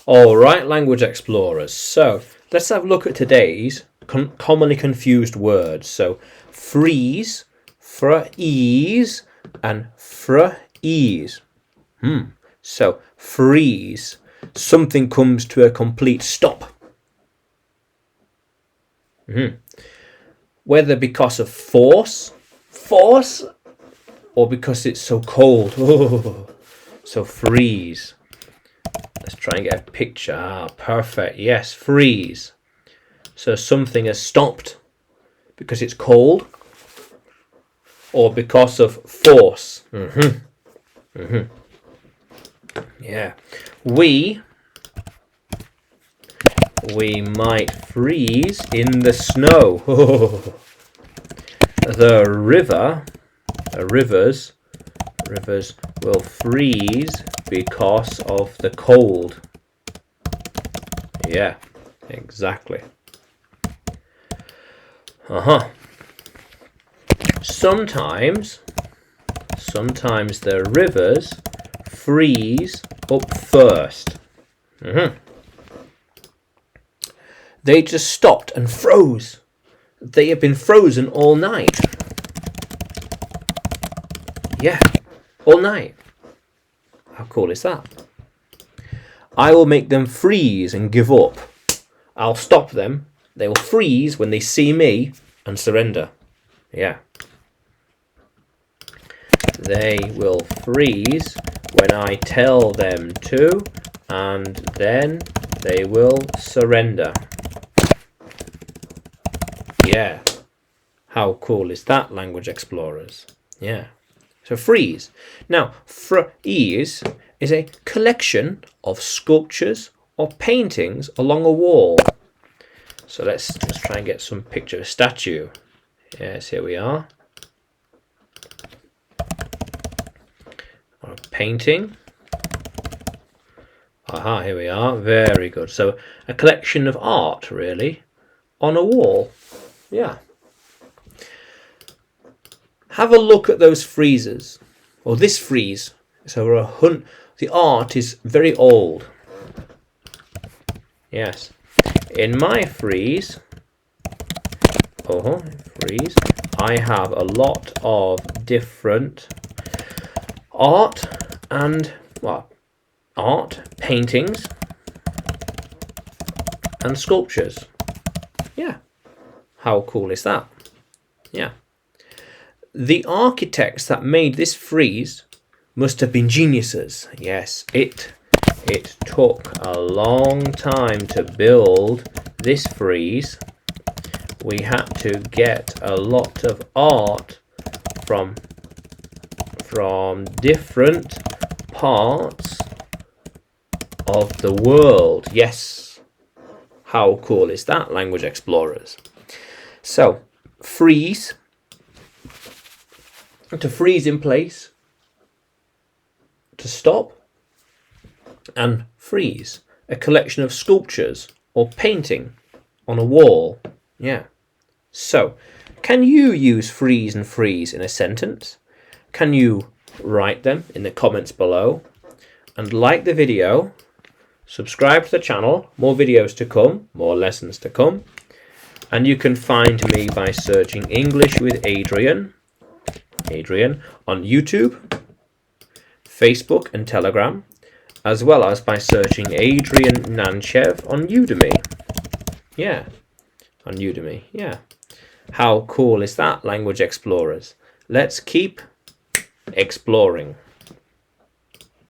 All right, language explorers. So let's have a look at today's commonly confused words. So freeze, frieze, and frieze. So freeze. Something comes to a complete stop. Whether because of force, or because it's so cold. So freeze. Let's try and get a picture. Perfect. Yes, freeze. So something has stopped because it's cold or because of force. Yeah. We might freeze in the snow. The rivers will freeze because of the cold. Yeah, exactly. Sometimes the rivers freeze up first. They just stopped and froze. They have been frozen all night. Yeah, all night. How cool is that? I will make them freeze and give up. I'll stop them. They will freeze when they see me and surrender. Yeah. They will freeze when I tell them to, and then they will surrender. Yeah. How cool is that, language explorers? Yeah. So freeze. Now, frieze is a collection of sculptures or paintings along a wall. So let's try and get some picture of a statue. Yes, here we are. Or a painting. Aha, here we are. Very good. So a collection of art, really, on a wall. Yeah. Have a look at those friezes, or this frieze. So the art is very old. Yes. In my frieze, I have a lot of different art and paintings and sculptures. Yeah. How cool is that? Yeah. The architects that made this frieze must have been geniuses. Yes, it took a long time to build this frieze. We had to get a lot of art from different parts of the world. Yes. How cool is that, language explorers? So, freeze. To freeze in place, to stop, and freeze, a collection of sculptures or painting on a wall. Yeah. So, can you use freeze and freeze in a sentence? Can you write them in the comments below? And like the video, subscribe to the channel, more videos to come, more lessons to come. And you can find me by searching English with Adrian on YouTube, Facebook and Telegram, as well as by searching Adrian Nanchev on Udemy. Yeah, on Udemy, yeah. How cool is that, language explorers? Let's keep exploring.